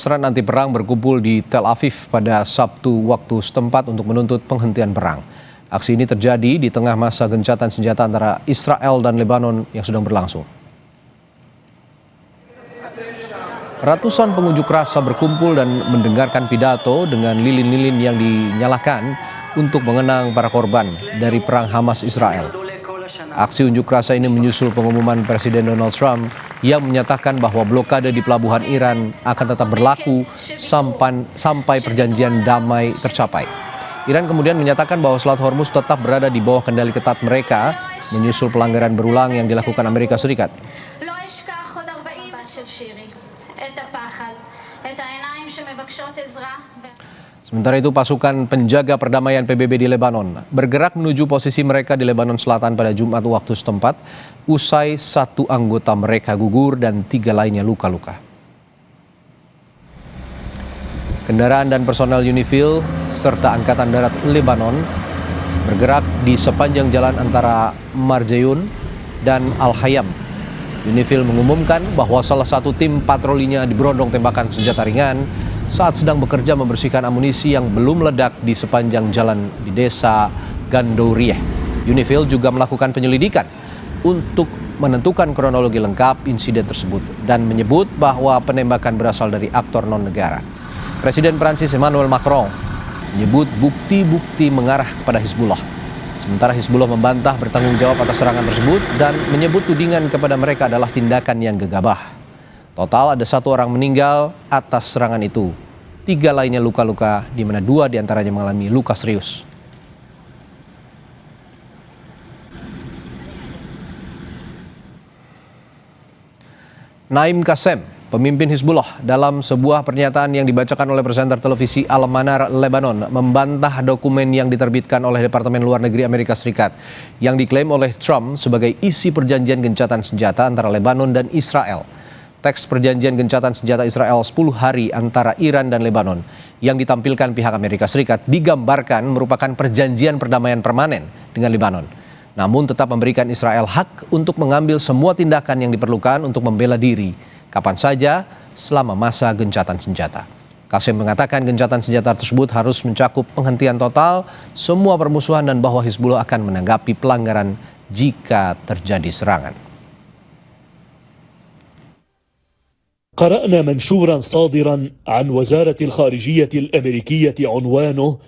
Demonstran anti perang berkumpul di Tel Aviv pada Sabtu waktu setempat untuk menuntut penghentian perang. Aksi ini terjadi di tengah masa gencatan senjata antara Israel dan Lebanon yang sedang berlangsung. Ratusan pengunjuk rasa berkumpul dan mendengarkan pidato dengan lilin-lilin yang dinyalakan untuk mengenang para korban dari perang Hamas-Israel. Aksi unjuk rasa ini menyusul pengumuman Presiden Donald Trump yang menyatakan bahwa blokade di pelabuhan Iran akan tetap berlaku sampai perjanjian damai tercapai. Iran kemudian menyatakan bahwa Selat Hormuz tetap berada di bawah kendali ketat mereka, menyusul pelanggaran berulang yang dilakukan Amerika Serikat. Sementara itu, pasukan penjaga perdamaian PBB di Lebanon bergerak menuju posisi mereka di Lebanon Selatan pada Jumat waktu setempat, usai satu anggota mereka gugur dan 3 lainnya luka-luka. Kendaraan dan personel UNIFIL serta Angkatan Darat Lebanon bergerak di sepanjang jalan antara Marjayun dan Al-Hayam. UNIFIL mengumumkan bahwa salah satu tim patrolinya diberondong tembakan senjata ringan saat sedang bekerja membersihkan amunisi yang belum meledak di sepanjang jalan di desa Gandourieh. UNIFIL juga melakukan penyelidikan untuk menentukan kronologi lengkap insiden tersebut dan menyebut bahwa penembakan berasal dari aktor non-negara. Presiden Prancis Emmanuel Macron menyebut bukti-bukti mengarah kepada Hizbullah. Sementara Hizbullah membantah bertanggung jawab atas serangan tersebut dan menyebut tudingan kepada mereka adalah tindakan yang gegabah. Total ada 1 orang meninggal atas serangan itu. 3 lainnya luka-luka, di mana 2 diantaranya mengalami luka serius. Naim Qassem, pemimpin Hizbullah, dalam sebuah pernyataan yang dibacakan oleh presenter televisi Al-Manar Lebanon, membantah dokumen yang diterbitkan oleh Departemen Luar Negeri Amerika Serikat yang diklaim oleh Trump sebagai isi perjanjian gencatan senjata antara Lebanon dan Israel. Teks perjanjian gencatan senjata Israel 10 hari antara Iran dan Lebanon yang ditampilkan pihak Amerika Serikat digambarkan merupakan perjanjian perdamaian permanen dengan Lebanon. Namun tetap memberikan Israel hak untuk mengambil semua tindakan yang diperlukan untuk membela diri kapan saja selama masa gencatan senjata. Qassem mengatakan gencatan senjata tersebut harus mencakup penghentian total semua permusuhan dan bahwa Hizbullah akan menanggapi pelanggaran jika terjadi serangan. قرأنا منشورا صادرا عن وزارة الخارجية الأمريكية عنوانه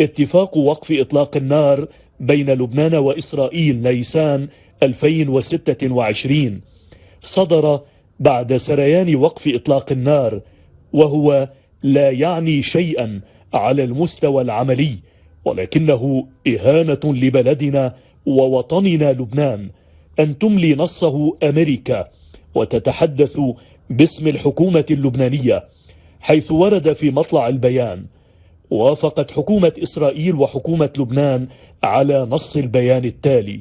اتفاق وقف إطلاق النار بين لبنان وإسرائيل نيسان 2026 صدر بعد سريان وقف إطلاق النار، وهو لا يعني شيئا على المستوى العملي، ولكنه إهانة لبلدنا ووطننا لبنان أن تملي نصه أمريكا وتتحدث باسم الحكومة اللبنانية، حيث ورد في مطلع البيان: وافقت حكومة إسرائيل وحكومة لبنان على نص البيان التالي.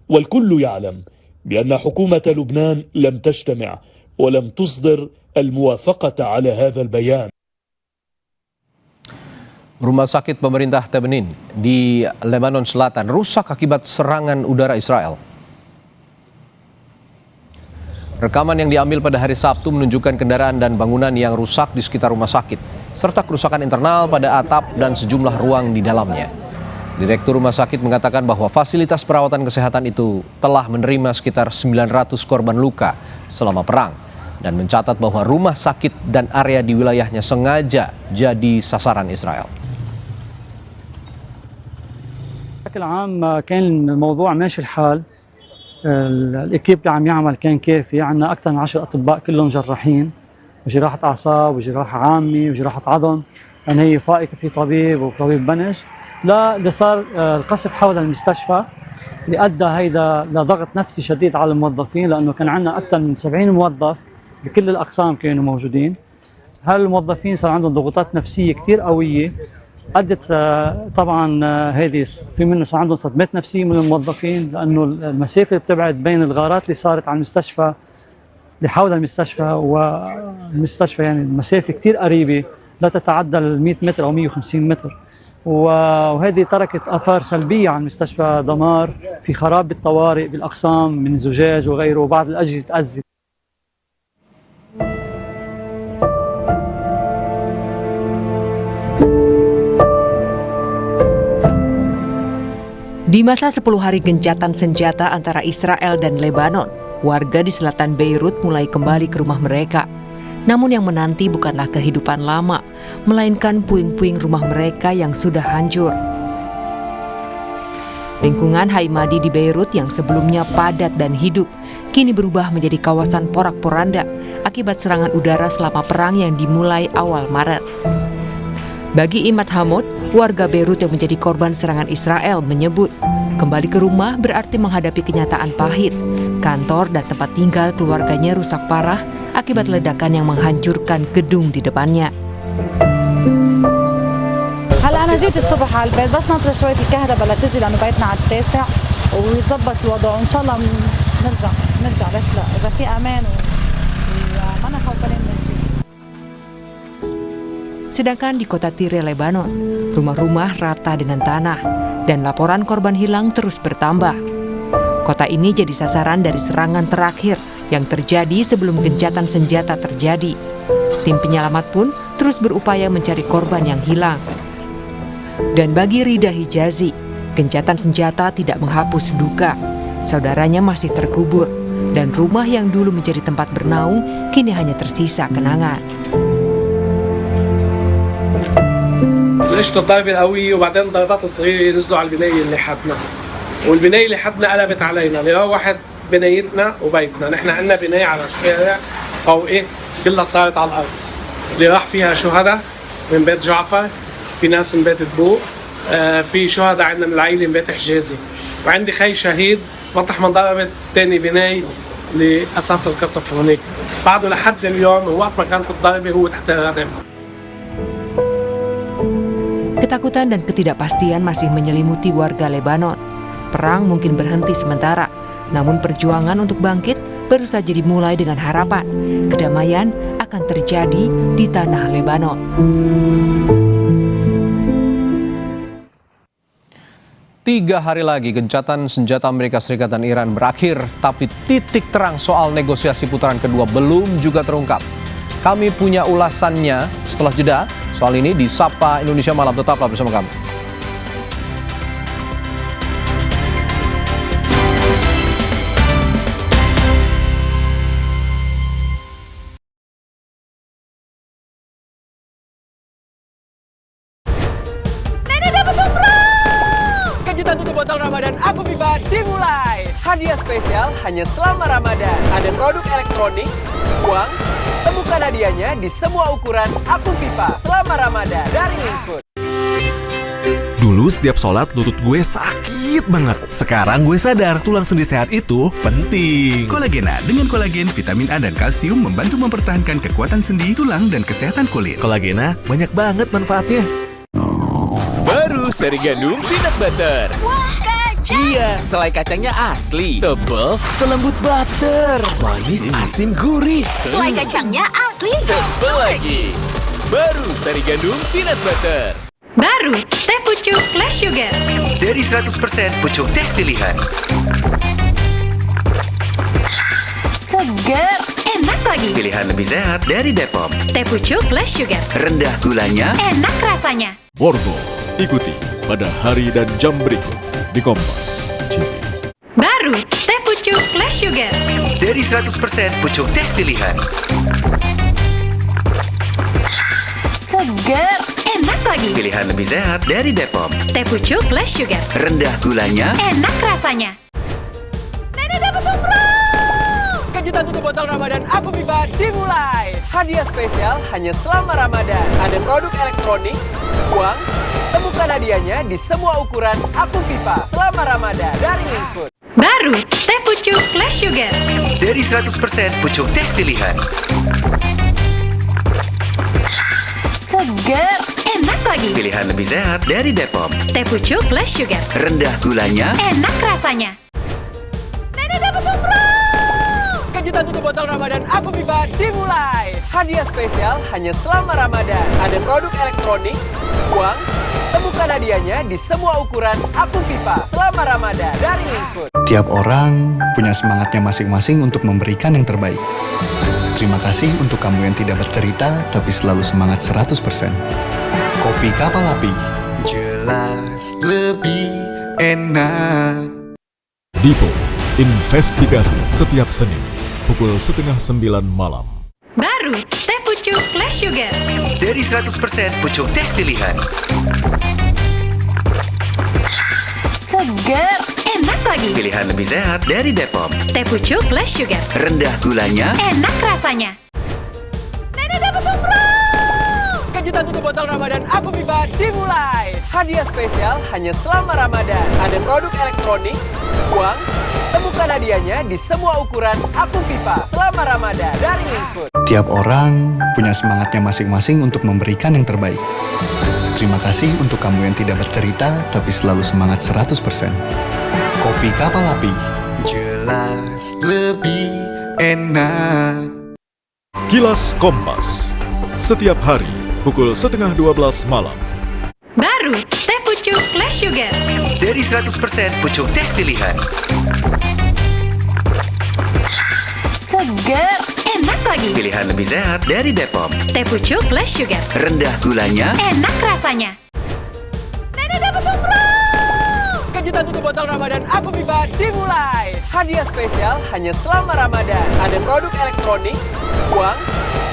والكل يعلم بأن حكومة لبنان لم تجتمع ولم تصدر الموافقة على هذا البيان. Rumah sakit pemerintah Tebenin di Lebanon Selatan rusak akibat serangan udara Israel. Rekaman yang diambil pada hari Sabtu menunjukkan kendaraan dan bangunan yang rusak di sekitar rumah sakit, serta kerusakan internal pada atap dan sejumlah ruang di dalamnya. Direktur rumah sakit mengatakan bahwa fasilitas perawatan kesehatan itu telah menerima sekitar 900 korban luka selama perang dan mencatat bahwa rumah sakit dan area di wilayahnya sengaja jadi sasaran Israel. بشكل عام كان الموضوع ماشي الحال. الإكيب اللي عم يعمل كان كافي. عندنا أكثر من 10 أطباء كلهم جراحين وجراحة أعصاب وجراحة عامة وجراحة عظم، لأن هي فائقة في طبيب وطبيب بنج. لا اللي صار القصف حول المستشفى اللي أدى هيدا لضغط نفسي شديد على الموظفين، لأنه كان عندنا أكثر من 70 موظف بكل الأقسام كانوا موجودين. هالموظفين صار عندهم ضغوطات نفسية كتير قوية، أدت طبعا هذه في منه صار عندهم صدمات نفسية من الموظفين، لأنه المسافة اللي بتبعد بين الغارات اللي صارت على المستشفى اللي حول المستشفى والمستشفى، يعني المسافة كتير قريبة لا تتعدى 100 متر أو 150 متر، وهذه تركت آثار سلبية على المستشفى، دمار في خراب بالطوارئ بالأقسام من زجاج وغيره وبعض الأجهزة تأذت. Di masa 10 hari gencatan senjata antara Israel dan Lebanon, warga di selatan Beirut mulai kembali ke rumah mereka. Namun yang menanti bukanlah kehidupan lama, melainkan puing-puing rumah mereka yang sudah hancur. Lingkungan Haimadi di Beirut yang sebelumnya padat dan hidup, kini berubah menjadi kawasan porak-poranda akibat serangan udara selama perang yang dimulai awal Maret. Bagi Imad Hamod, warga Beirut yang menjadi korban serangan Israel menyebut, kembali ke rumah berarti menghadapi kenyataan pahit. Kantor dan tempat tinggal keluarganya rusak parah akibat ledakan yang menghancurkan gedung di depannya. هلا أنا جيت الصبح على البيت بس ناطرة شوية الكهرباء لتجي لأنه بيتنا على التاسع ويتظبط الوضع وإن شاء الله نرجع ليش لا إذا في أمان وما أنا خوفانين من شيء. Sedangkan di kota Tire, Lebanon, rumah-rumah rata dengan tanah dan laporan korban hilang terus bertambah. Kota ini jadi sasaran dari serangan terakhir yang terjadi sebelum gencatan senjata terjadi. Tim penyelamat pun terus berupaya mencari korban yang hilang. Dan bagi Rida Hijazi, gencatan senjata tidak menghapus duka. Saudaranya masih terkubur, dan rumah yang dulu menjadi tempat bernaung kini hanya tersisa kenangan. بلشت الضربة القوية وبعدين ضربات الصغيرة نزلوا على البناية اللي حدنا والبناية اللي حدنا قلبت علينا اللي روحت بنايتنا وبيتنا نحن عندنا بناية على الشارع فوقي كلها صارت على الأرض اللي راح فيها شهداء من بيت جعفر في ناس من بيت دبوق في شهداء عندنا من العائلة من بيت حجازي وعندي خي شهيد مطرح ما انضربت تاني بناية لأساس القصف هناك بعده لحد اليوم وقت ما كانت الضربة هو تحت الردم. Ketakutan dan ketidakpastian masih menyelimuti warga Lebanon. Perang mungkin berhenti sementara, namun perjuangan untuk bangkit baru saja dimulai dengan harapan kedamaian akan terjadi di tanah Lebanon. Tiga hari lagi gencatan senjata Amerika Serikat dan Iran berakhir, tapi titik terang soal negosiasi putaran kedua belum juga terungkap. Kami punya ulasannya setelah jeda. Soal ini di Sapa Indonesia Malam, tetaplah bersama kami. Kejutan tutup botol Ramadan Aku Pipa dimulai. Hadiah spesial hanya selama Ramadan. Ada produk elektronik, uang, temukan hadiahnya di semua ukuran Aku Pipa selama Ramadan dari Winsfood. Dulu setiap sholat lutut gue sakit banget. Sekarang gue sadar tulang sendi sehat itu penting. Kolagena dengan kolagen, vitamin A dan kalsium membantu mempertahankan kekuatan sendi, tulang, dan kesehatan kulit. Kolagena banyak banget manfaatnya. Baru sari gandum peanut butter. Wah, kacang! Iya, selai kacangnya asli, tebal, selembut butter, manis, asin, gurih. Selai kacangnya asli, tebal lagi. Baru sari gandum peanut butter. Baru teh pucuk Less Sugar dari 100% pucuk teh pilihan. Seger, enak lagi. Pilihan lebih sehat dari Depom. Teh pucuk Less Sugar, rendah gulanya, enak rasanya. Borgo, ikuti pada hari dan jam berikut di Kompas TV. Baru teh pucuk Less Sugar dari 100% pucuk teh pilihan. Seger, enak lagi. Pilihan lebih sehat dari Depom. Teh pucuk Less Sugar, rendah gulanya, enak rasanya. Nenek dapat umroh! Kejutan tutup botol Ramadan Aku Pipa dimulai. Hadiah spesial hanya selama Ramadan. Ada produk elektronik, uang, temukan hadiahnya di semua ukuran Aku Pipa selama Ramadan dari Winsfood. Baru teh pucuk Less Sugar dari 100% pucuk teh pilihan. Seger, enak lagi. Pilihan lebih sehat dari Depom. Teh pucuk Less Sugar, rendah gulanya, enak rasanya. Nenek dapat umroh! Kejutan tutup botol Ramadan Aku Pipa dimulai. Hadiah spesial hanya selama Ramadan. Ada produk elektronik, uang, temukan hadiahnya di semua ukuran Aku Pipa selama Ramadan dari Winsfood. Tiap orang punya semangatnya masing-masing untuk memberikan yang terbaik. Terima kasih untuk kamu yang tidak bercerita, tapi selalu semangat 100%. Kopi Kapal Api. Jelas lebih enak. Dipo, investigasi setiap Senin pukul 8:30 malam. Baru teh pucuk Clash Sugar. Dari 100% pucuk teh pilihan. Segar, enak lagi. Pilihan lebih sehat dari Depom. Teh pucuk Clash Sugar. Rendah gulanya, Enak rasanya. Kejutan tutup botol Ramadan Aku Viva dimulai. Hadiah spesial hanya selama Ramadan. Ada produk elektronik, uang, temukan hadiahnya di semua ukuran Aku Viva selama Ramadan dari Wingsfood. Tiap orang punya semangatnya masing-masing untuk memberikan yang terbaik. Terima kasih untuk kamu yang tidak bercerita tapi selalu semangat 100%. Kopi Kapal Api, jelas lebih enak. Kilas Kompas, setiap hari pukul 11:30 malam. Baru teh pucuk Clash Sugar. Dari 100% pucuk teh pilihan. Segar, enak lagi. Pilihan lebih sehat dari Depom. Teh pucuk Clash Sugar. Rendah gulanya, Enak rasanya. Kejutan tutup botol Ramadan Aku Viva dimulai. Hadiah spesial hanya selama Ramadan. Ada produk elektronik, uang,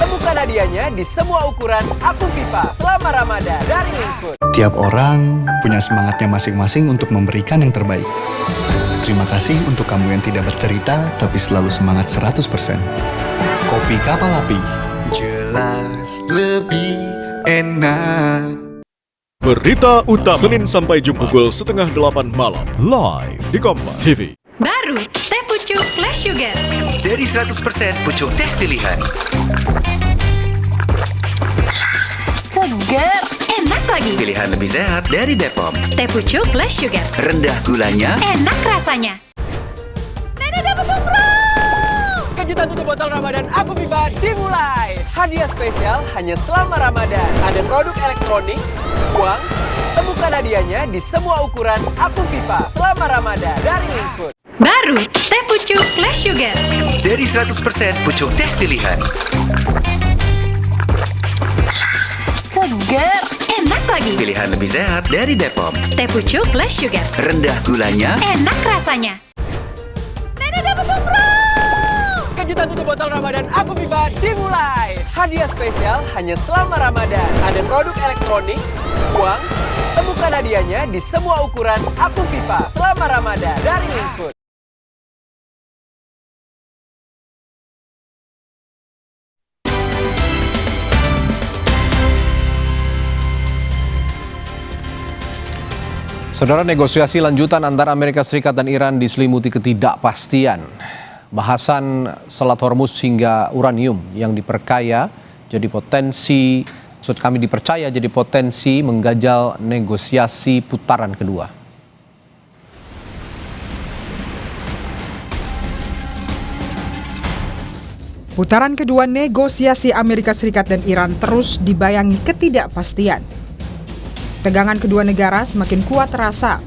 temukan hadiahnya di semua ukuran Aku Viva selama Ramadan dari Wingsfood. Tiap orang punya semangatnya masing-masing untuk memberikan yang terbaik. Terima kasih untuk kamu yang tidak bercerita tapi selalu semangat 100%. Kopi Kapal Api, jelas lebih enak. Berita utama Senin sampai Jumat pukul 7:30 malam live di Kompas TV. Baru teh pucuk Clash Sugar. Dari 100% pucuk teh pilihan. Segar, enak lagi. Pilihan lebih sehat dari Depom. Teh pucuk Clash Sugar. Rendah gulanya, Enak rasanya. Kejutan tutup botol Ramadan Aku Viva dimulai. Hadiah spesial hanya selama Ramadan. Ada produk elektronik, uang, temukan hadiahnya di semua ukuran Aku Viva selama Ramadan dari Wingsfood. Baru teh pucuk Clash Sugar. Dari 100% pucuk teh pilihan. Segar, enak lagi. Pilihan lebih sehat dari Depom. Teh pucuk Clash Sugar. Rendah gulanya, Enak rasanya. Kejutan tutup botol Ramadan Aku Viva dimulai. Hadiah spesial hanya selama Ramadan. Ada produk elektronik, uang, temukan hadiahnya di semua ukuran Aku Viva selama Ramadan dari Wingsfood. Saudara, negosiasi lanjutan antara Amerika Serikat dan Iran diselimuti ketidakpastian. Bahasan Selat Hormuz hingga uranium yang dipercaya jadi potensi mengganjal negosiasi putaran kedua. Putaran kedua negosiasi Amerika Serikat dan Iran terus dibayangi ketidakpastian. Tegangan kedua negara semakin kuat terasa,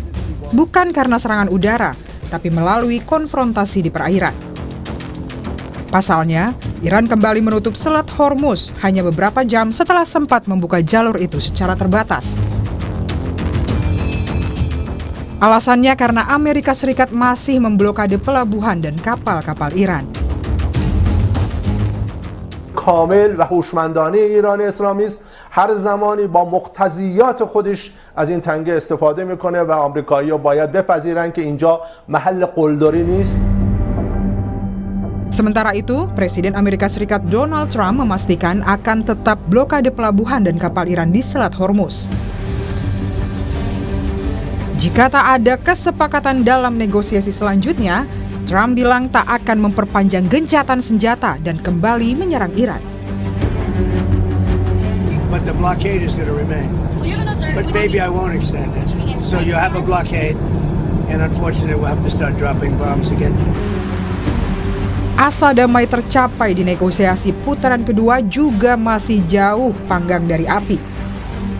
bukan karena serangan udara, tapi melalui konfrontasi di perairan. Pasalnya, Iran kembali menutup Selat Hormuz hanya beberapa jam setelah sempat membuka jalur itu secara terbatas. Alasannya karena Amerika Serikat masih memblokade pelabuhan dan kapal-kapal Iran. کامل و هوشمندانه ایران اسلامی است هر زمانی با مقتضیات خودش از این تنگه استفاده میکنه و آمریکایی‌ها باید بپذیرن که اینجا محل قلدری نیست. Sementara itu, Presiden Amerika Serikat Donald Trump memastikan akan tetap blokade pelabuhan dan kapal Iran di Selat Hormuz. Jika tak ada kesepakatan dalam negosiasi selanjutnya, Trump bilang tak akan memperpanjang gencatan senjata dan kembali menyerang Iran. But the blockade is going to remain. But maybe I won't extend it. So you have a blockade, and unfortunately we'll have to start dropping bombs again. Asa damai tercapai di negosiasi putaran kedua juga masih jauh panggang dari api.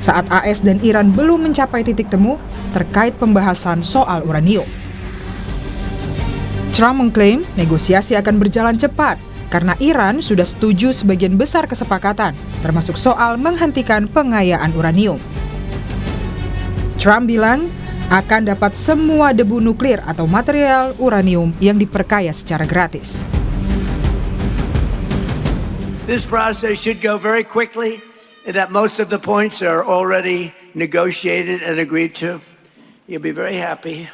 Saat AS dan Iran belum mencapai titik temu terkait pembahasan soal uranium. Trump mengklaim negosiasi akan berjalan cepat karena Iran sudah setuju sebagian besar kesepakatan, termasuk soal menghentikan pengayaan uranium. Trump bilang akan dapat semua debu nuklir atau material uranium yang diperkaya secara gratis. This process should go very quickly, and that most of the points are already negotiated and agreed to. You'll be very happy.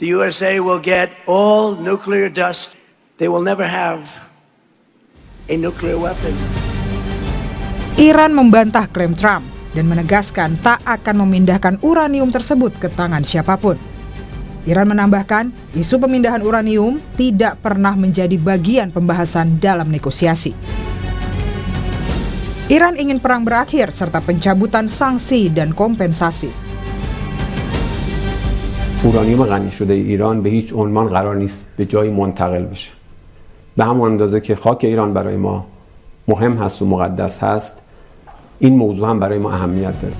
The USA will get all nuclear dust. They will never have a nuclear weapon. Iran membantah klaim Trump dan menegaskan tak akan memindahkan uranium tersebut ke tangan siapapun. Iran menambahkan, isu pemindahan uranium tidak pernah menjadi bagian pembahasan dalam negosiasi. Iran ingin perang berakhir serta pencabutan sanksi dan kompensasi. urانیوم غنی شده ایران به هیچ عنوان قرار نیست به جایی منتقل بشه. به همون اندازه که خاک ایران برای ما مهم هست و مقدس هست، این موضوع هم برای ما اهمیت داره.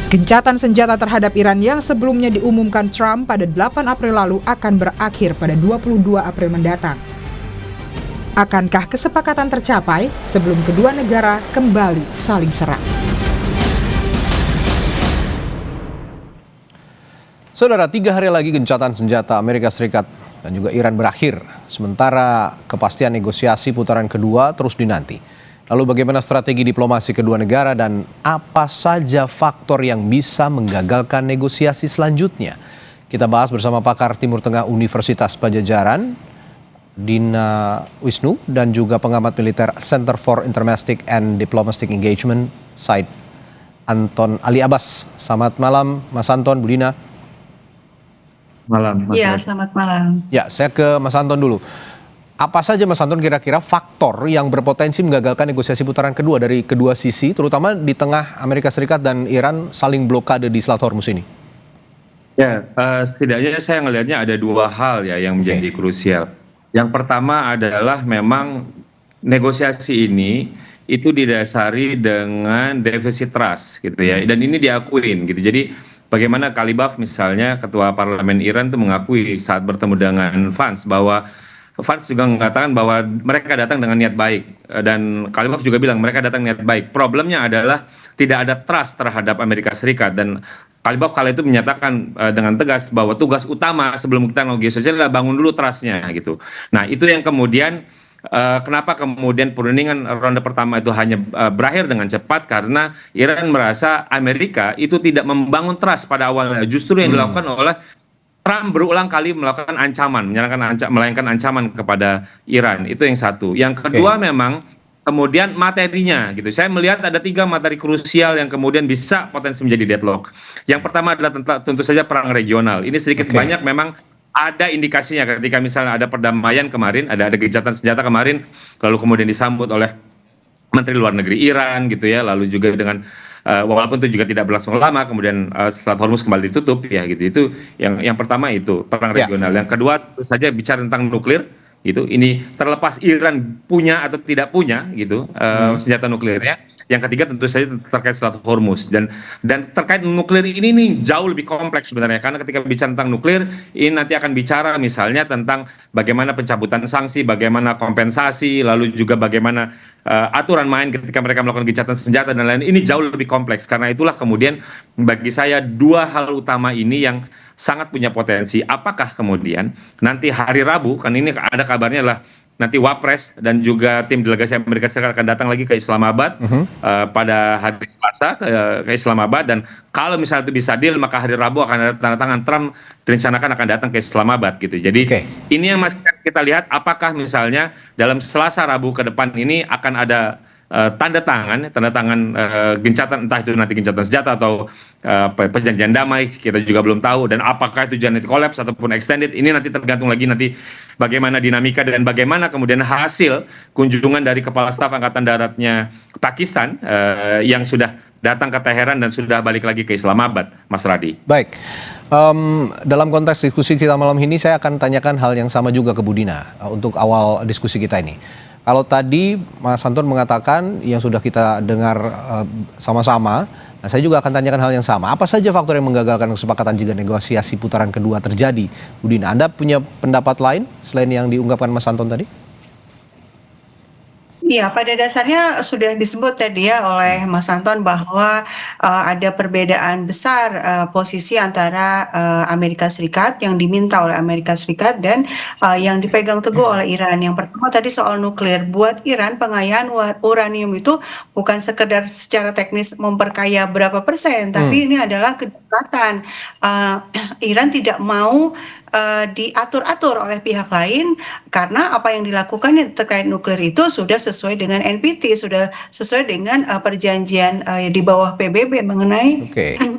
Gencatan senjata terhadap Iran yang sebelumnya diumumkan Trump pada 8 April lalu akan berakhir pada 22 April mendatang. Akankah kesepakatan tercapai sebelum kedua negara kembali saling serang? Saudara, 3 hari lagi gencatan senjata Amerika Serikat dan juga Iran berakhir. Sementara kepastian negosiasi putaran kedua terus dinanti. Lalu bagaimana strategi diplomasi kedua negara dan apa saja faktor yang bisa menggagalkan negosiasi selanjutnya? Kita bahas bersama pakar Timur Tengah Universitas Padjadjaran, Dina Wisnu, dan juga pengamat militer Center for Intermestic and Diplomatic Engagement, Said Anton Ali Abbas. Selamat malam Mas Anton, Bu Dina. Malam. Iya, selamat malam. Ya, saya ke Mas Anton dulu. Apa saja Mas Anton kira-kira faktor yang berpotensi menggagalkan negosiasi putaran kedua dari kedua sisi, terutama di tengah Amerika Serikat dan Iran saling blokade di Selat Hormuz ini? Ya, setidaknya saya ngelihatnya ada 2 hal ya yang menjadi krusial. Yang pertama adalah memang negosiasi ini itu didasari dengan defisit trust gitu ya, dan ini diakuin gitu. Jadi bagaimana Kalibaf misalnya ketua parlemen Iran itu mengakui saat bertemu dengan Vance bahwa Vance juga mengatakan bahwa mereka datang dengan niat baik, dan Kalibaf juga bilang mereka datang niat baik. Problemnya adalah tidak ada trust terhadap Amerika Serikat, dan Kalibaf kala itu menyatakan dengan tegas bahwa tugas utama sebelum kita negosiasi adalah bangun dulu trustnya gitu. Nah itu yang kemudian kenapa kemudian perundingan ronde pertama itu hanya berakhir dengan cepat, karena Iran merasa Amerika itu tidak membangun trust pada awalnya. Justru yang dilakukan oleh Trump berulang kali melakukan ancaman, melayangkan ancaman kepada Iran. Itu yang satu. Yang kedua memang kemudian materinya gitu. Saya melihat ada 3 materi krusial yang kemudian bisa potensi menjadi deadlock. Yang pertama adalah tentu saja perang regional. Ini sedikit banyak memang ada indikasinya ketika misalnya ada perdamaian kemarin, ada gencatan senjata kemarin, lalu kemudian disambut oleh Menteri Luar Negeri Iran gitu ya, lalu juga dengan walaupun itu juga tidak berlangsung lama, kemudian Selat Hormuz kembali ditutup ya gitu. Itu yang pertama itu perang regional. Yang kedua tentu saja bicara tentang nuklir gitu. Ini terlepas Iran punya atau tidak punya gitu senjata nuklirnya. Yang ketiga tentu saja terkait Selat Hormuz, dan terkait nuklir ini nih jauh lebih kompleks sebenarnya, karena ketika bicara tentang nuklir ini nanti akan bicara misalnya tentang bagaimana pencabutan sanksi, bagaimana kompensasi, lalu juga bagaimana aturan main ketika mereka melakukan gencatan senjata dan lain-lain. Ini jauh lebih kompleks. Karena itulah kemudian bagi saya 2 hal utama ini yang sangat punya potensi. Apakah kemudian nanti hari Rabu, kan ini ada kabarnya lah nanti Wapres dan juga tim delegasi Amerika Serikat akan datang lagi ke Islamabad pada hari Selasa ke Islamabad, dan kalau misalnya itu bisa deal maka hari Rabu akan ada tanda tangan. Trump direncanakan akan datang ke Islamabad gitu. Jadi ini yang masih kita lihat, apakah misalnya dalam Selasa Rabu ke depan ini akan ada tanda tangan gencatan, entah itu nanti gencatan senjata atau perjanjian damai, kita juga belum tahu, dan apakah itu nanti collapse ataupun extended, ini nanti tergantung lagi nanti bagaimana dinamika dan bagaimana kemudian hasil kunjungan dari Kepala Staf Angkatan Daratnya Pakistan yang sudah datang ke Teheran dan sudah balik lagi ke Islamabad, Mas Radi. Baik, dalam konteks diskusi kita malam ini saya akan tanyakan hal yang sama juga ke Bu Dina untuk awal diskusi kita ini. Kalau tadi Mas Anton mengatakan yang sudah kita dengar sama-sama, nah saya juga akan tanyakan hal yang sama. Apa saja faktor yang menggagalkan kesepakatan jika negosiasi putaran kedua terjadi? Bu Dina, Anda punya pendapat lain selain yang diungkapkan Mas Anton tadi? Iya, pada dasarnya sudah disebut tadi ya oleh Mas Anton bahwa ada perbedaan besar posisi antara Amerika Serikat yang diminta oleh Amerika Serikat dan yang dipegang teguh oleh Iran. Yang pertama tadi soal nuklir. Buat Iran pengayaan uranium itu bukan sekedar secara teknis memperkaya berapa persen, tapi ini adalah kedaulatan. Iran tidak mau diatur-atur oleh pihak lain karena apa yang dilakukan terkait nuklir itu sudah sesuai dengan NPT, sudah sesuai dengan perjanjian di bawah PBB mengenai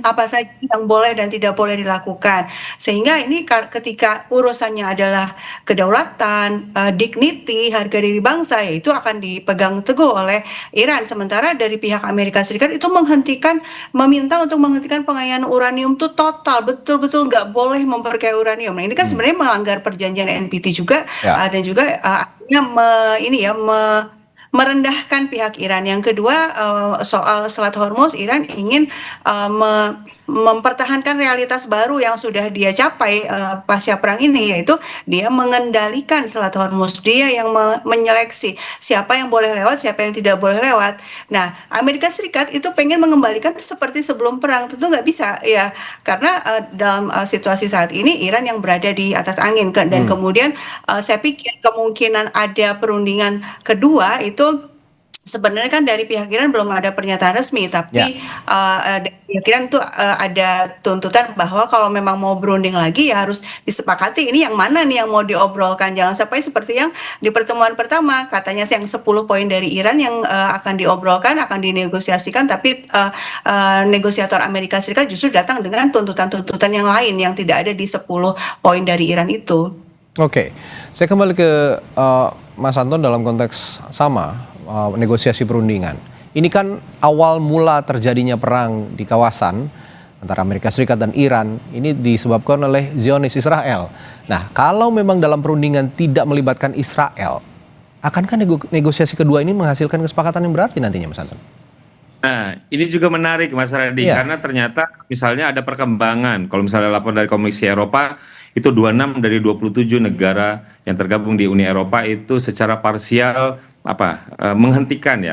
apa saja yang boleh dan tidak boleh dilakukan. Sehingga ini ketika urusannya adalah kedaulatan, dignity, harga diri bangsa, yaitu akan dipegang teguh oleh Iran. Sementara dari pihak Amerika Serikat itu meminta untuk menghentikan pengayaan uranium itu total, betul-betul nggak boleh memperkaya uranium. Nah, ini kan sebenarnya melanggar perjanjian NPT juga dan juga akhirnya merendahkan pihak Iran. Yang kedua soal Selat Hormuz, Iran ingin mempertahankan realitas baru yang sudah dia capai pasca perang ini, yaitu dia mengendalikan Selat Hormuz, dia yang menyeleksi siapa yang boleh lewat, siapa yang tidak boleh lewat. Nah, Amerika Serikat itu pengen mengembalikan seperti sebelum perang, tentu nggak bisa ya, karena dalam situasi saat ini Iran yang berada di atas angin dan kemudian saya pikir kemungkinan ada perundingan kedua itu sebenarnya kan dari pihak Iran belum ada pernyataan resmi, tapi dari pihak Iran itu ada tuntutan bahwa kalau memang mau berunding lagi ya harus disepakati ini yang mana nih yang mau diobrolkan. Jangan sampai seperti yang di pertemuan pertama, katanya yang 10 poin dari Iran yang akan diobrolkan, akan dinegosiasikan, tapi negosiator Amerika Serikat justru datang dengan tuntutan-tuntutan yang lain yang tidak ada di 10 poin dari Iran itu. Oke, saya kembali ke Mas Anton dalam konteks sama. Negosiasi perundingan. Ini kan awal mula terjadinya perang di kawasan antara Amerika Serikat dan Iran ini disebabkan oleh Zionis Israel. Nah, kalau memang dalam perundingan tidak melibatkan Israel, akankah negosiasi kedua ini menghasilkan kesepakatan yang berarti nantinya, Mas Anton? Nah, ini juga menarik Mas Radi, karena ternyata misalnya ada perkembangan. Kalau misalnya lapor dari Komisi Eropa, itu 26 dari 27 negara yang tergabung di Uni Eropa itu secara parsial menghentikan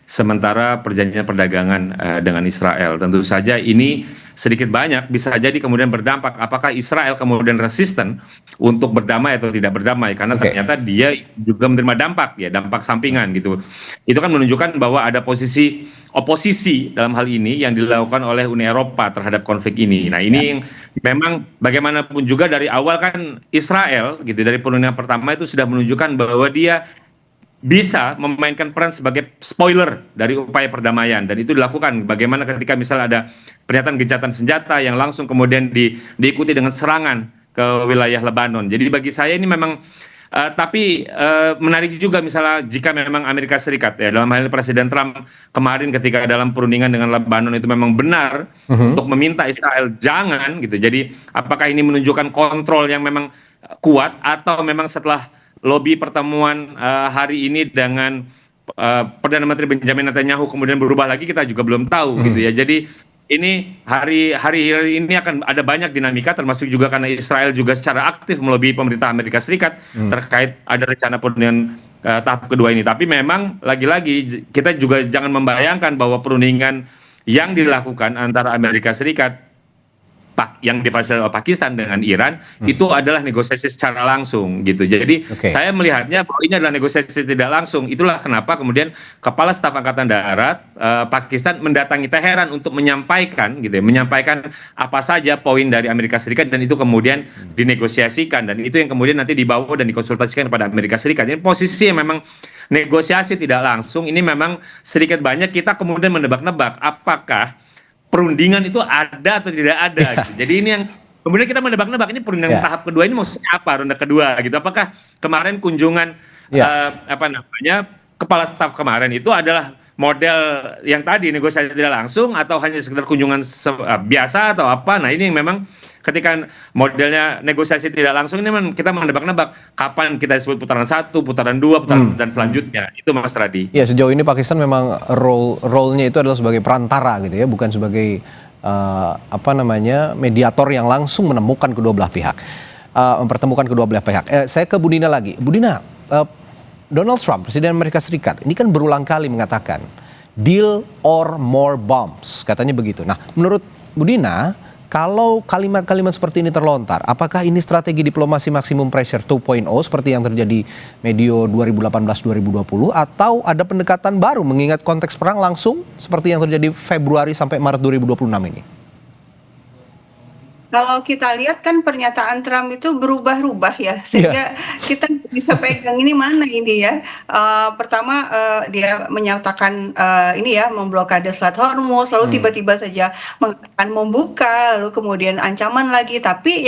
sementara perjanjian perdagangan dengan Israel. Tentu saja ini sedikit banyak bisa jadi kemudian berdampak apakah Israel kemudian resisten untuk berdamai atau tidak berdamai, karena ternyata dia juga menerima dampak sampingan gitu. Itu kan menunjukkan bahwa ada posisi oposisi dalam hal ini yang dilakukan oleh Uni Eropa terhadap konflik ini. Nah, ini yang memang bagaimanapun juga dari awal kan Israel gitu, dari perundingan pertama itu sudah menunjukkan bahwa dia bisa memainkan peran sebagai spoiler dari upaya perdamaian, dan itu dilakukan bagaimana ketika misalnya ada pernyataan gencatan senjata yang langsung kemudian diikuti dengan serangan ke wilayah Lebanon. Jadi bagi saya ini memang tapi menarik juga misalnya jika memang Amerika Serikat ya dalam hal ini Presiden Trump kemarin ketika dalam perundingan dengan Lebanon itu memang benar untuk meminta Israel jangan gitu. Jadi apakah ini menunjukkan kontrol yang memang kuat atau memang setelah lobby pertemuan hari ini dengan Perdana Menteri Benjamin Netanyahu kemudian berubah lagi, kita juga belum tahu gitu ya. Jadi ini hari ini akan ada banyak dinamika, termasuk juga karena Israel juga secara aktif melobi pemerintah Amerika Serikat terkait ada rencana perundingan tahap kedua ini. Tapi memang lagi-lagi kita juga jangan membayangkan bahwa perundingan yang dilakukan antara Amerika Serikat yang difasilitasi oleh Pakistan dengan Iran itu adalah negosiasi secara langsung gitu. Jadi saya melihatnya bahwa ini adalah negosiasi tidak langsung. Itulah kenapa kemudian Kepala Staf Angkatan Darat Pakistan mendatangi Teheran untuk menyampaikan gitu ya, menyampaikan apa saja poin dari Amerika Serikat, dan itu kemudian dinegosiasikan, dan itu yang kemudian nanti dibawa dan dikonsultasikan kepada Amerika Serikat. Ini posisi yang memang negosiasi tidak langsung. Ini memang sedikit banyak kita kemudian menebak-nebak apakah perundingan itu ada atau tidak ada. Gitu. Jadi ini yang kemudian kita menebak-nebak ini perundingan tahap kedua ini maksudnya apa, ronde kedua gitu. Apakah kemarin kunjungan kepala staf kemarin itu adalah model yang tadi negosiasi tidak langsung atau hanya sekedar kunjungan biasa atau apa. Nah, ini yang memang ketika modelnya negosiasi tidak langsung ini memang kita menebak-nebak kapan kita disebut putaran 1, putaran 2, putaran dan selanjutnya. Itu Mas Radi. Ya, sejauh ini Pakistan memang role-nya itu adalah sebagai perantara gitu ya, bukan sebagai mediator yang langsung menemukan kedua belah pihak, mempertemukan kedua belah pihak. Saya ke Bu Dina lagi. Bu Dina, Donald Trump, Presiden Amerika Serikat, ini kan berulang kali mengatakan deal or more bombs, katanya begitu. Nah, menurut Bu Dina, kalau kalimat-kalimat seperti ini terlontar, apakah ini strategi diplomasi maximum pressure 2.0 seperti yang terjadi medio 2018-2020 atau ada pendekatan baru mengingat konteks perang langsung seperti yang terjadi Februari sampai Maret 2026 ini? Kalau kita lihat kan pernyataan Trump itu berubah-ubah ya, sehingga kita bisa pegang ini mana ini ya. Pertama dia menyatakan ini ya memblokade Selat Hormuz, lalu tiba-tiba saja mengatakan membuka, lalu kemudian ancaman lagi. Tapi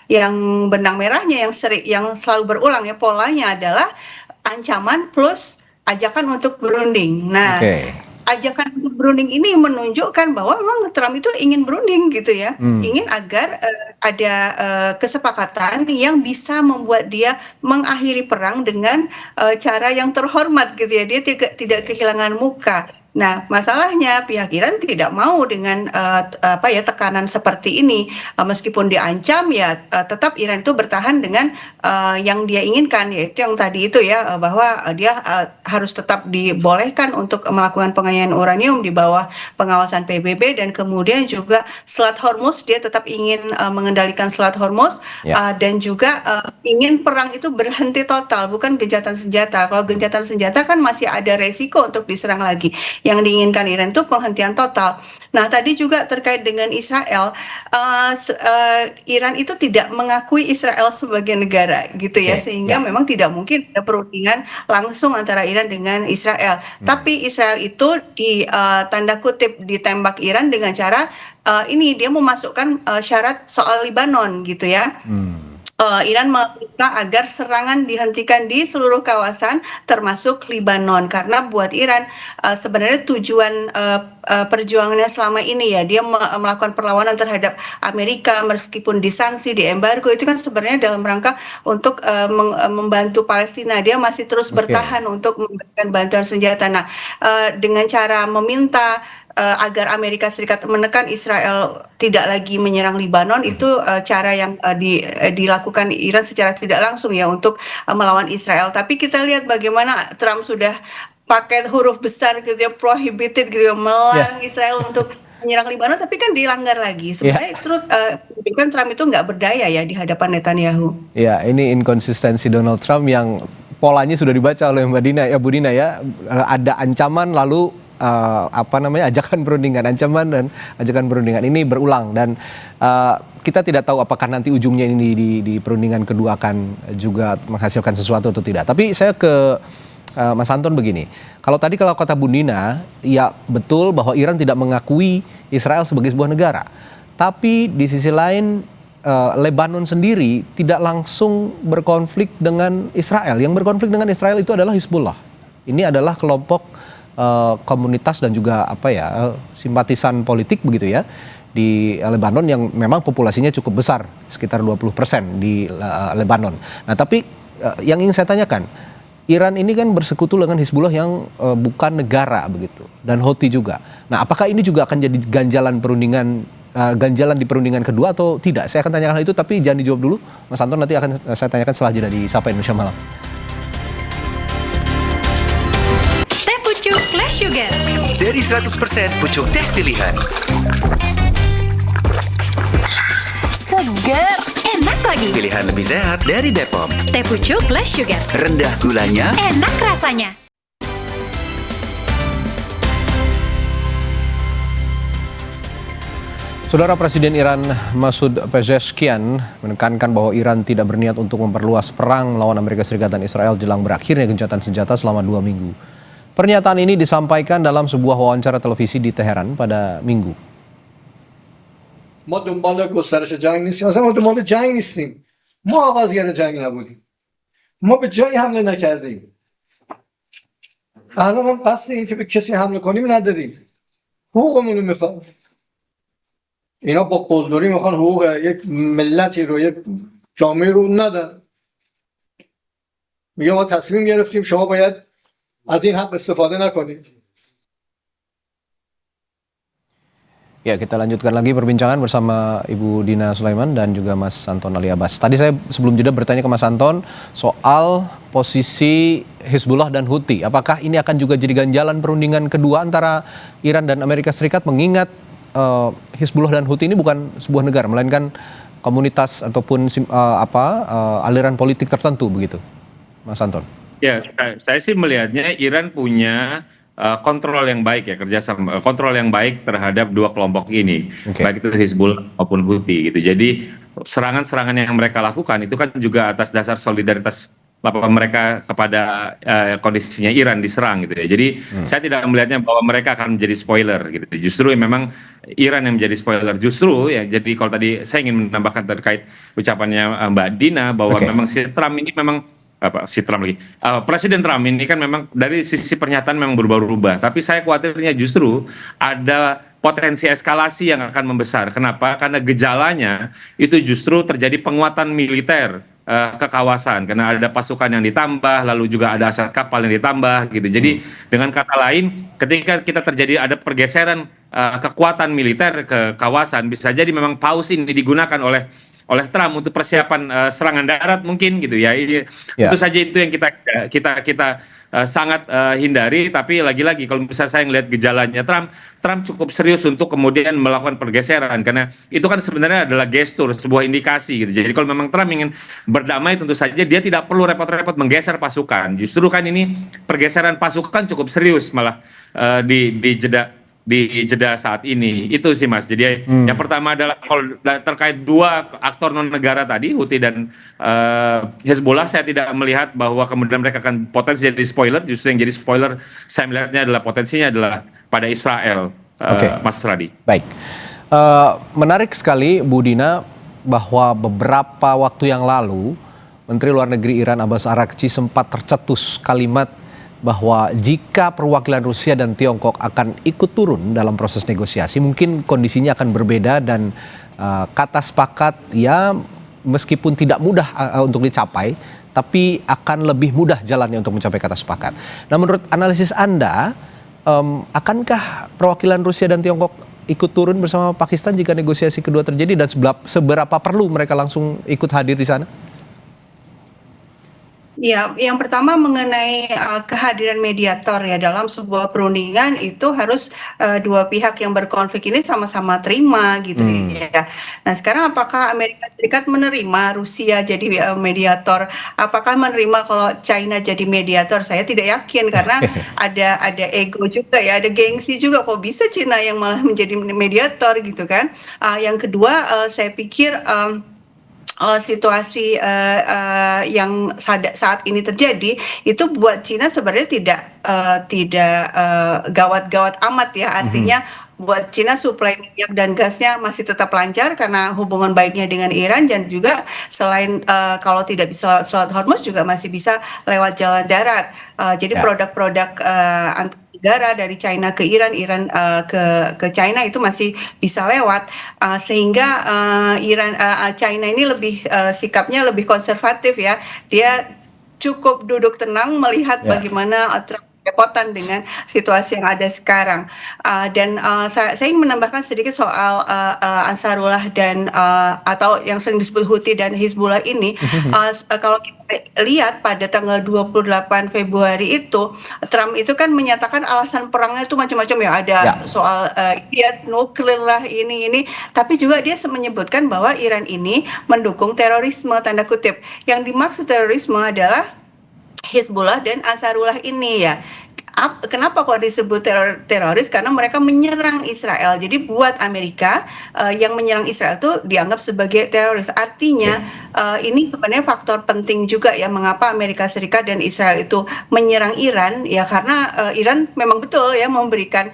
yang benang merahnya yang selalu berulang ya polanya adalah ancaman plus ajakan untuk berunding. Nah. Ajakan untuk berunding ini menunjukkan bahwa memang Trump itu ingin berunding gitu ya, ingin agar ada kesepakatan yang bisa membuat dia mengakhiri perang dengan cara yang terhormat gitu ya, dia tidak kehilangan muka. Nah, masalahnya pihak Iran tidak mau dengan tekanan seperti ini, meskipun diancam ya tetap Iran itu bertahan dengan yang dia inginkan, yaitu yang tadi itu ya, bahwa dia harus tetap dibolehkan untuk melakukan penganyaan uranium di bawah pengawasan PBB, dan kemudian juga Selat Hormuz dia tetap ingin mengendalikan Selat Hormuz, dan juga ingin perang itu berhenti total, bukan gencatan senjata. Kalau gencatan senjata kan masih ada resiko untuk diserang lagi. Yang diinginkan Iran itu penghentian total. Nah, tadi juga terkait dengan Israel, Iran itu tidak mengakui Israel sebagai negara gitu ya, sehingga memang tidak mungkin ada perundingan langsung antara Iran dengan Israel. Tapi Israel itu di tanda kutip ditembak Iran dengan cara ini dia memasukkan syarat soal Libanon gitu ya. Iran meminta agar serangan dihentikan di seluruh kawasan termasuk Libanon, karena buat Iran sebenarnya tujuan perjuangannya selama ini ya, dia melakukan perlawanan terhadap Amerika meskipun disanksi, diembargo, itu kan sebenarnya dalam rangka untuk membantu Palestina. Dia masih terus bertahan untuk memberikan bantuan senjata. Nah, dengan cara meminta agar Amerika Serikat menekan Israel tidak lagi menyerang Libanon, itu cara yang dilakukan Iran secara tidak langsung ya untuk melawan Israel. Tapi kita lihat bagaimana Trump sudah pakai huruf besar gitu ya, prohibited gitu ya, melarang Israel untuk menyerang Libanon, tapi kan dilanggar lagi. Sebenarnya kan Trump itu nggak berdaya ya di hadapan Netanyahu. Ya, ini inkonsistensi Donald Trump yang polanya sudah dibaca oleh Mbak Dina ya, Bu Dina ya, ada ancaman lalu ajakan perundingan, ancaman dan ajakan perundingan ini berulang, dan kita tidak tahu apakah nanti ujungnya ini di perundingan kedua akan juga menghasilkan sesuatu atau tidak. Tapi saya ke Mas Anton begini, kalau kata Bu Dina, ya betul bahwa Iran tidak mengakui Israel sebagai sebuah negara, tapi di sisi lain Lebanon sendiri tidak langsung berkonflik dengan Israel. Yang berkonflik dengan Israel itu adalah Hizbullah. Ini adalah kelompok komunitas dan juga simpatisan politik begitu ya di Lebanon yang memang populasinya cukup besar, sekitar 20% di Lebanon. Nah, tapi yang ingin saya tanyakan, Iran ini kan bersekutu dengan Hizbullah yang bukan negara begitu, dan Houthi juga. Nah, apakah ini juga akan jadi ganjalan di perundingan kedua atau tidak? Saya akan tanyakan hal itu, tapi jangan dijawab dulu, Mas Anton, nanti akan saya tanyakan setelah jeda di Sapa Indonesia Malam. Clash Sugar dari 100% pucuk teh pilihan. Seger, enak lagi. Pilihan lebih sehat dari Depom. Teh pucuk Clash Sugar, rendah gulanya, enak rasanya. Saudara, Presiden Iran Masoud Pezeshkian menekankan bahwa Iran tidak berniat untuk memperluas perang melawan Amerika Serikat dan Israel jelang berakhirnya gencatan senjata selama 2 minggu. Pernyataan ini disampaikan dalam sebuah wawancara televisi di Teheran pada Minggu. ما دنبال گسترش جنگ نیستیم، اصلا ما دنبال جنگ نیستیم، ما آغازگر جنگ نبودیم، ما به جایی حمله نکردیم، الان هم قصد این که به کسی حمله کنیم نداریم، حقوقمون رو میخوام. اینا با قلدری میخوان حقوق یک ملتی رو، یک جامعه رو ندن. میگه ما تصمیم گرفتیم شما باید از این حق استفاده نکنید. Ya, kita lanjutkan lagi perbincangan bersama Ibu Dina Sulaiman dan juga Mas Anton Ali Abbas. Tadi saya sebelum jeda bertanya ke Mas Anton soal posisi Hizbullah dan Houthi. Apakah ini akan juga jadi ganjalan perundingan kedua antara Iran dan Amerika Serikat, mengingat Hizbullah dan Houthi ini bukan sebuah negara, melainkan komunitas ataupun aliran politik tertentu begitu, Mas Anton? Ya, saya sih melihatnya Iran punya kontrol yang baik ya, kerjasama kontrol yang baik terhadap dua kelompok ini, baik itu Hizbullah maupun Houthi gitu. Jadi serangan-serangan yang mereka lakukan itu kan juga atas dasar solidaritas mereka kepada kondisinya Iran diserang gitu ya. Jadi saya tidak melihatnya bahwa mereka akan menjadi spoiler gitu. Justru memang Iran yang menjadi spoiler. Justru ya, jadi kalau tadi saya ingin menambahkan terkait ucapannya Mbak Dina bahwa memang si Trump ini memang Presiden Trump ini kan memang dari sisi pernyataan memang berubah-ubah, tapi saya khawatirnya justru ada potensi eskalasi yang akan membesar. Kenapa? Karena gejalanya itu justru terjadi penguatan militer ke kawasan, karena ada pasukan yang ditambah, lalu juga ada aset kapal yang ditambah gitu. Jadi dengan kata lain, ketika kita terjadi ada pergeseran kekuatan militer ke kawasan, bisa jadi memang pause ini digunakan oleh Trump untuk persiapan serangan darat mungkin gitu ya. Tentu saja itu yang kita sangat hindari. Tapi lagi-lagi kalau misalnya saya melihat gejalanya Trump cukup serius untuk kemudian melakukan pergeseran, karena itu kan sebenarnya adalah gestur, sebuah indikasi gitu. Jadi kalau memang Trump ingin berdamai, tentu saja dia tidak perlu repot-repot menggeser pasukan. Justru kan ini pergeseran pasukan cukup serius malah di jeda saat ini. Itu sih Mas. Jadi yang pertama adalah kalau terkait dua aktor non negara tadi, Houthi dan Hezbollah, saya tidak melihat bahwa kemudian mereka akan potensi jadi spoiler. Justru yang jadi spoiler saya melihatnya adalah potensinya adalah pada Israel, Mas Radi. Baik. Menarik sekali Bu Dina bahwa beberapa waktu yang lalu Menteri Luar Negeri Iran Abbas Araghchi sempat tercetus kalimat bahwa jika perwakilan Rusia dan Tiongkok akan ikut turun dalam proses negosiasi, mungkin kondisinya akan berbeda dan kata sepakat ya meskipun tidak mudah untuk dicapai, tapi akan lebih mudah jalannya untuk mencapai kata sepakat. Nah, menurut analisis Anda, akankah perwakilan Rusia dan Tiongkok ikut turun bersama Pakistan jika negosiasi kedua terjadi, dan seberapa perlu mereka langsung ikut hadir di sana? Ya, yang pertama mengenai kehadiran mediator ya dalam sebuah perundingan itu harus dua pihak yang berkonflik ini sama-sama terima gitu ya. Nah, sekarang apakah Amerika Serikat menerima Rusia jadi mediator? Apakah menerima kalau China jadi mediator? Saya tidak yakin, karena ada ego juga ya, ada gengsi juga, kok bisa China yang malah menjadi mediator gitu kan. Yang kedua, saya pikir situasi yang saat ini terjadi itu buat Cina sebenarnya tidak gawat-gawat amat ya. Artinya buat Cina suplai minyak dan gasnya masih tetap lancar karena hubungan baiknya dengan Iran, dan juga selain kalau tidak bisa Selat Hormuz juga masih bisa lewat jalan darat. Jadi produk-produk antar negara dari China ke Iran, ke China itu masih bisa lewat, sehingga China ini lebih sikapnya lebih konservatif ya. Dia cukup duduk tenang melihat bagaimana kerepotan dengan situasi yang ada sekarang. Dan saya ingin menambahkan sedikit soal Ansarullah dan atau yang sering disebut Houthi dan Hizbullah ini. Kalau kita lihat pada tanggal 28 Februari itu, Trump itu kan menyatakan alasan perangnya itu macam-macam ya. Ada soal nuklir lah, ini. Tapi juga dia menyebutkan bahwa Iran ini mendukung terorisme, tanda kutip. Yang dimaksud terorisme adalah Hizbullah dan Ansarullah ini ya. Kenapa kok disebut teroris? Karena mereka menyerang Israel. Jadi buat Amerika yang menyerang Israel itu dianggap sebagai teroris. Artinya ini sebenarnya faktor penting juga ya mengapa Amerika Serikat dan Israel itu menyerang Iran ya, karena Iran memang betul ya memberikan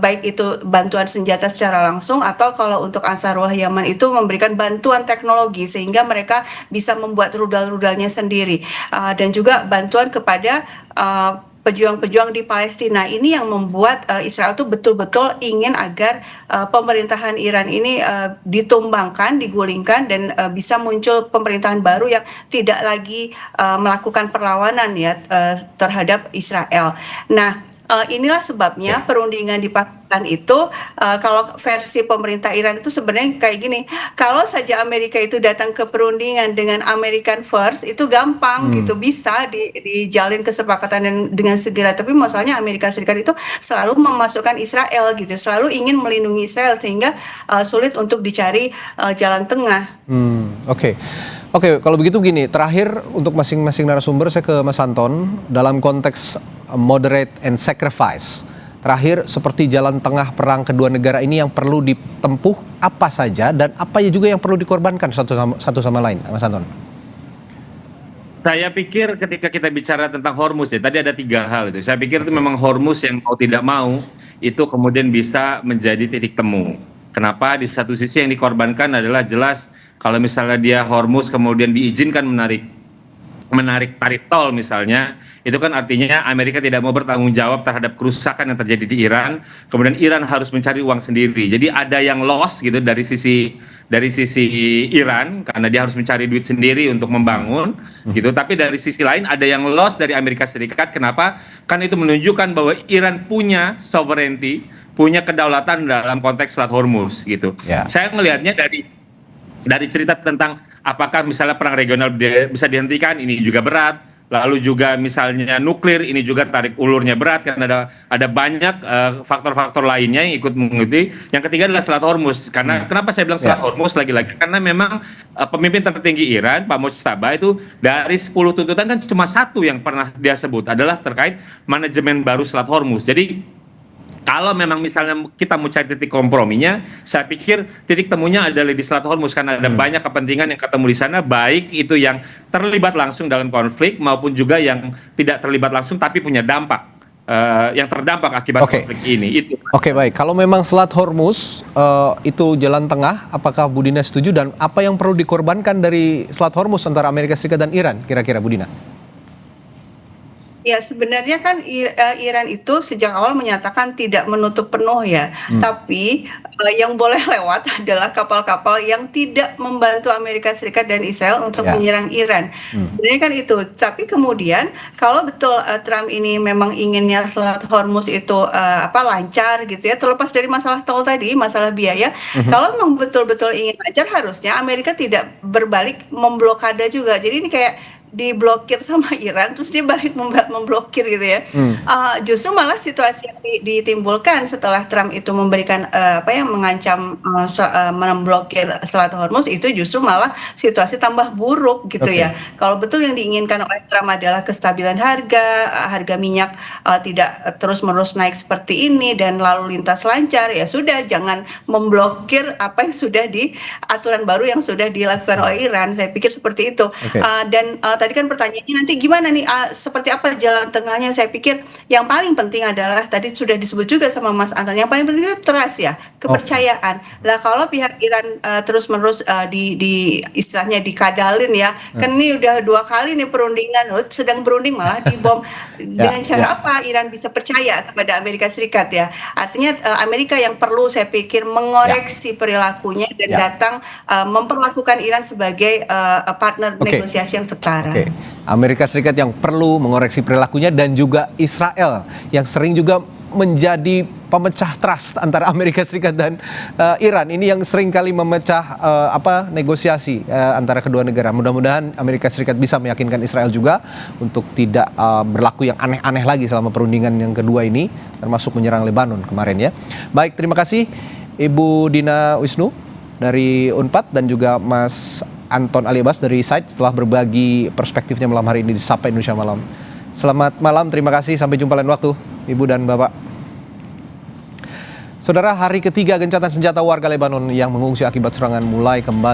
baik itu bantuan senjata secara langsung atau kalau untuk Ansarullah Yaman itu memberikan bantuan teknologi sehingga mereka bisa membuat rudal-rudalnya sendiri, dan juga bantuan kepada pejuang-pejuang di Palestina. Ini yang membuat Israel tuh betul-betul ingin agar pemerintahan Iran ini ditumbangkan, digulingkan, dan bisa muncul pemerintahan baru yang tidak lagi melakukan perlawanan ya terhadap Israel. Nah, inilah sebabnya perundingan di Pakistan itu kalau versi pemerintah Iran itu sebenarnya kayak gini, kalau saja Amerika itu datang ke perundingan dengan American First itu gampang gitu, bisa dijalin kesepakatan dengan segera, tapi masalahnya Amerika Serikat itu selalu memasukkan Israel gitu, selalu ingin melindungi Israel sehingga sulit untuk dicari jalan tengah. Oke, kalau begitu gini, terakhir untuk masing-masing narasumber saya ke Mas Anton dalam konteks moderate and sacrifice. Terakhir, seperti jalan tengah perang kedua negara ini yang perlu ditempuh apa saja dan apa juga yang perlu dikorbankan satu sama lain, Mas Anton? Saya pikir ketika kita bicara tentang Hormuz ya, tadi ada 3 hal itu. Saya pikir itu memang Hormuz yang mau tidak mau itu kemudian bisa menjadi titik temu. Kenapa? Di satu sisi yang dikorbankan adalah jelas kalau misalnya dia Hormuz kemudian diizinkan menarik tarif tol misalnya, itu kan artinya Amerika tidak mau bertanggung jawab terhadap kerusakan yang terjadi di Iran, kemudian Iran harus mencari uang sendiri. Jadi ada yang loss gitu dari sisi Iran karena dia harus mencari duit sendiri untuk membangun gitu, tapi dari sisi lain ada yang loss dari Amerika Serikat. Kenapa? Kan itu menunjukkan bahwa Iran punya sovereignty, punya kedaulatan dalam konteks Selat Hormuz gitu. Saya melihatnya dari cerita tentang apakah misalnya perang regional bisa dihentikan, ini juga berat. Lalu juga misalnya nuklir, ini juga tarik ulurnya berat karena ada banyak faktor-faktor lainnya yang ikut mengikuti. Yang ketiga adalah Selat Hormuz. Karena kenapa saya bilang Selat Hormuz lagi-lagi? Karena memang pemimpin tertinggi Iran, Pak Mujtaba, itu dari 10 tuntutan kan cuma 1 yang pernah dia sebut adalah terkait manajemen baru Selat Hormuz. Jadi kalau memang misalnya kita mau cari titik komprominya, saya pikir titik temunya adalah di Selat Hormuz karena ada banyak kepentingan yang ketemu di sana, baik itu yang terlibat langsung dalam konflik maupun juga yang tidak terlibat langsung tapi punya dampak, yang terdampak akibat konflik ini. Itu. Oke, baik. Kalau memang Selat Hormuz itu jalan tengah, apakah Budina setuju dan apa yang perlu dikorbankan dari Selat Hormuz antara Amerika Serikat dan Iran? Kira-kira Budina? Ya sebenarnya kan Iran itu sejak awal menyatakan tidak menutup penuh ya, tapi yang boleh lewat adalah kapal-kapal yang tidak membantu Amerika Serikat dan Israel untuk menyerang Iran. Sebenarnya kan itu, tapi kemudian kalau betul Trump ini memang inginnya Selat Hormuz itu lancar gitu ya, terlepas dari masalah tol tadi, masalah biaya, kalau memang betul-betul ingin lancar harusnya Amerika tidak berbalik memblokade juga. Jadi ini kayak diblokir sama Iran terus dia balik memblokir gitu ya. Justru malah situasi yang ditimbulkan setelah Trump itu memberikan mengancam memblokir Selat Hormuz, itu justru malah situasi tambah buruk gitu ya. Kalau betul yang diinginkan oleh Trump adalah kestabilan harga minyak tidak terus-menerus naik seperti ini dan lalu lintas lancar, ya sudah, jangan memblokir apa yang sudah aturan baru yang sudah dilakukan oleh Iran. Saya pikir seperti itu. Dan tadi kan pertanyaannya nanti gimana nih, seperti apa jalan tengahnya? Saya pikir yang paling penting adalah tadi sudah disebut juga sama Mas Anton, yang paling penting itu trust ya, kepercayaan. Lah kalau pihak Iran terus-menerus istilahnya dikadalin ya, kan ini udah 2 kali nih perundingan, sedang berunding malah dibom. Dengan cara apa Iran bisa percaya kepada Amerika Serikat ya? Artinya Amerika yang perlu saya pikir mengoreksi perilakunya dan datang memperlakukan Iran sebagai partner negosiasi yang setara. Amerika Serikat yang perlu mengoreksi perilakunya dan juga Israel yang sering juga menjadi pemecah trust antara Amerika Serikat dan Iran. Ini yang sering kali memecah negosiasi antara kedua negara. Mudah-mudahan Amerika Serikat bisa meyakinkan Israel juga untuk tidak berlaku yang aneh-aneh lagi selama perundingan yang kedua ini, termasuk menyerang Lebanon kemarin ya. Baik, terima kasih Ibu Dina Wisnu dari Unpad dan juga Mas Anton Ali Abbas dari Site setelah berbagi perspektifnya malam hari ini di Sapa Indonesia Malam. Selamat malam, terima kasih, sampai jumpa lain waktu Ibu dan Bapak. Saudara, hari ketiga gencatan senjata warga Lebanon yang mengungsi akibat serangan mulai kembali